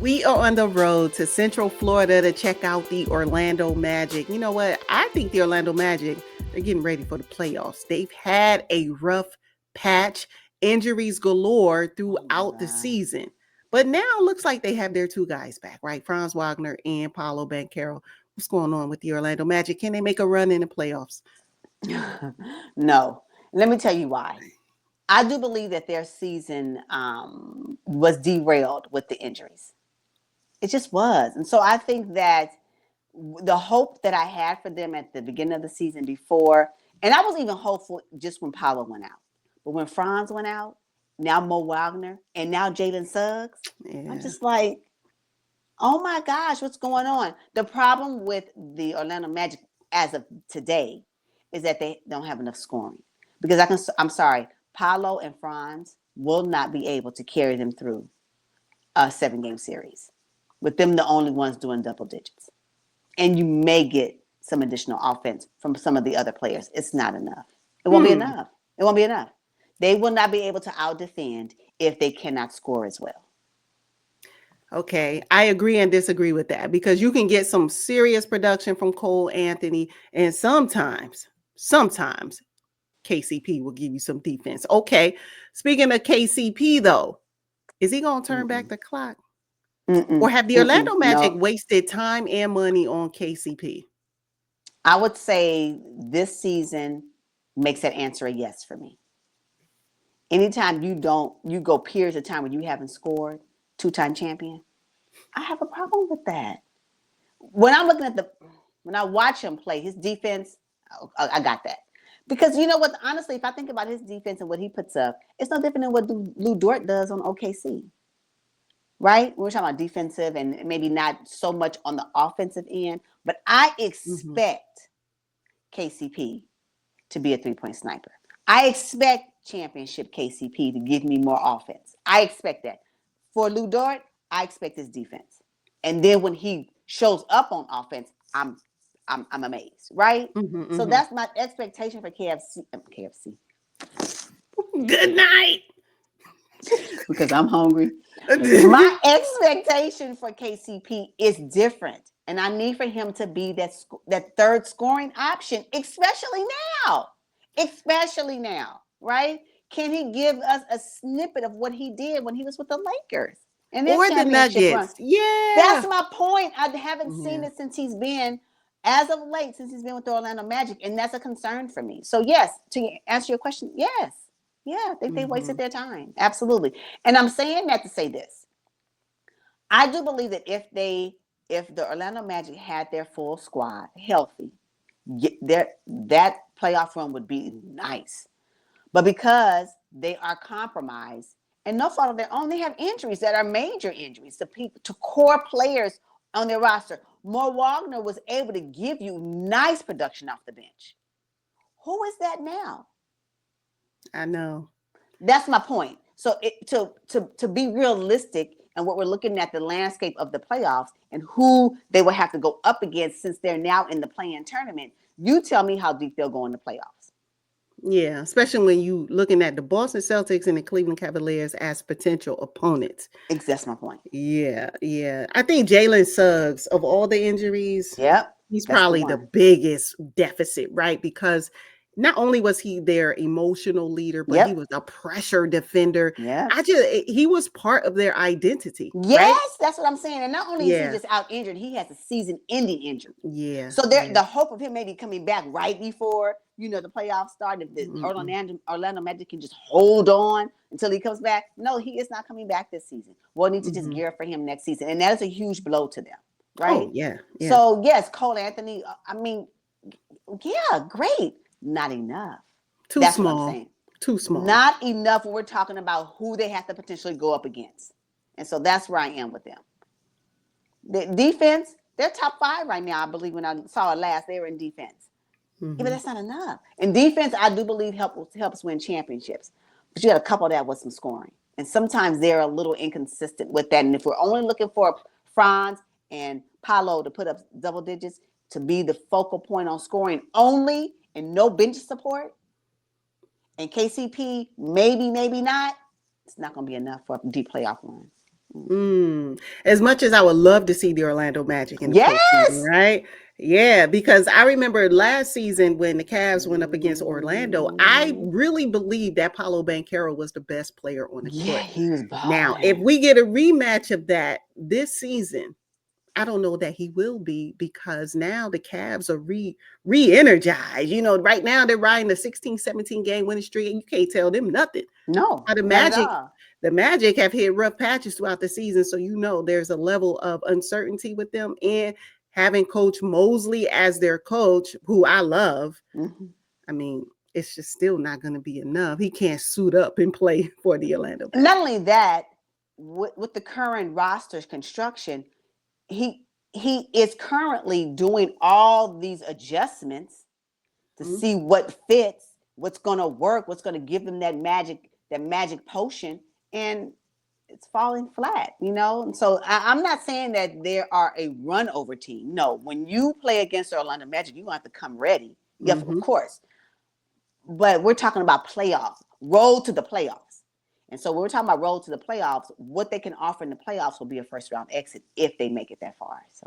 We are on the road to Central Florida to check out the Orlando Magic. You know what? I think the Orlando Magic, they're getting ready for the playoffs. They've had a rough patch, injuries galore Oh my throughout the God. season. But now it looks like they have their two guys back, right? Franz Wagner and Paolo Banchero. What's going on with the Orlando Magic? Can they make a run in the playoffs? No. Let me tell you why. I do believe that their season was derailed with the injuries. It just was. And so I think that the hope that I had for them at the beginning of the season before, and I was even hopeful just when Paolo went out. But when Franz went out, now Mo Wagner, and now Jalen Suggs, I'm Yeah. just like, oh my gosh, what's going on? The problem with the Orlando Magic as of today is that they don't have enough scoring. Because I'm sorry, Paolo and Franz will not be able to carry them through a 7-game series with them the only ones doing double digits. And you may get some additional offense from some of the other players. It's not enough. It won't be Hmm. enough. It won't be enough. They will not be able to out defend if they cannot score as well. Okay, I agree and disagree with that because you can get some serious production from Cole Anthony, and sometimes KCP will give you some defense. Okay, speaking of KCP though, is he going to turn back Mm-mm. the clock? Or Mm-mm. have the Mm-mm. Orlando Magic No. wasted time and money on KCP? I would say this season makes that answer a yes for me. Anytime you go periods of time where you haven't scored, 2-time champion, I have a problem with that. When I'm looking at when I watch him play, his defense, I got that. Because you know what? Honestly, if I think about his defense and what he puts up, it's no different than what Lou Dort does on OKC, right? We're talking about defensive and maybe not so much on the offensive end, but I Hmm. expect KCP to be a 3-point sniper. I expect championship KCP to give me more offense. I expect that. For Lou Dort, I expect his defense. And then when he shows up on offense, I'm amazed, right? Hmm. So Hmm. that's my expectation for KFC Good night. because I'm hungry. My expectation for KCP is different, and I need for him to be that third scoring option, now, especially now, right? Can he give us a snippet of what he did when he was with the Lakers and their Or the championship run? Nuggets. That's Yeah. my point. I haven't seen Yeah. it since he's been, as of late, since he's been with the Orlando Magic, and that's a concern for me. So yes, to answer your question, yes, yeah, I think they Hmm. wasted their time, absolutely. And I'm saying that to say this: I do believe that if the Orlando Magic had their full squad healthy, that playoff run would be nice. But because they are compromised and no fault of their own, they have injuries that are major injuries to people, to core players on their roster. Mo Wagner was able to give you nice production off the bench. Who is that now? I know. That's my point. So to be realistic and what we're looking at the landscape of the playoffs and who they will have to go up against since they're now in the play-in tournament, you tell me how deep they'll go in the playoffs. Yeah, especially when you looking at the Boston Celtics and the Cleveland Cavaliers as potential opponents. That's my point. Yeah, yeah. I think Jalen Suggs, of all the injuries, Yep, he's that's the probably the one. biggest deficit, right? Because not only was he their emotional leader, but he Yep, was a pressure defender. yep. He was part of their identity, right? Yes, that's what I'm saying. And not only is he Yeah, just out injured, he has a season-ending injury. yeah, So yeah. the hope of him maybe coming back right before the playoffs start, if the Mm-mm. Orlando Magic can just hold on until he comes back. No, he is not coming back this season. We'll need to just Hmm. gear up for him next season, and that is a huge blow to them, Oh right? yeah, yeah. So yes, Cole Anthony. I mean, yeah, great. Not enough. Too That's what I'm small, saying. too small. Not enough when we're talking about who they have to potentially go up against. And so that's where I am with them. The defense, they're top 5 right now. I believe when I saw it last, they were in defense. Yeah, but Hmm. that's not enough. And defense, I do believe helps win championships. But you got to couple that with some scoring. And sometimes they're a little inconsistent with that. And if we're only looking for Franz and Paolo to put up double digits to be the focal point on scoring only and no bench support, and KCP maybe, maybe not, it's not going to be enough for a deep playoff run. As much as I would love to see the Orlando Magic in the postseason, Yes. right? Yeah, because I remember last season when the Cavs went up against Orlando, I really believe that Paolo Banchero was the best player on the Yeah, court. he was Now, if balling. we get a rematch of that this season, I don't know that he will be because now the Cavs are re-energized. You know, right now they're riding a 16, 17 game winning streak, and you can't tell them nothing. No, Now not at all. The Magic have hit rough patches throughout the season, so you know there's a level of uncertainty with them. And having Coach Mosley as their coach, who I love, I mean, it's just still not going to be enough. He can't suit up and play for the Orlando Not Magic. only that, with the current roster's construction, he is currently doing all these adjustments to Mhm. see what fits, what's going to work, what's going to give them that magic potion, and it's falling flat, you know. And so I'm not saying that there are a run over team. No, when you play against the Orlando Magic, you have to come ready. Yes, of Mhm. course. But we're talking about playoffs, road to the playoffs. And so when we're talking about road to the playoffs, what they can offer in the playoffs will be a first round exit if they make it that far. So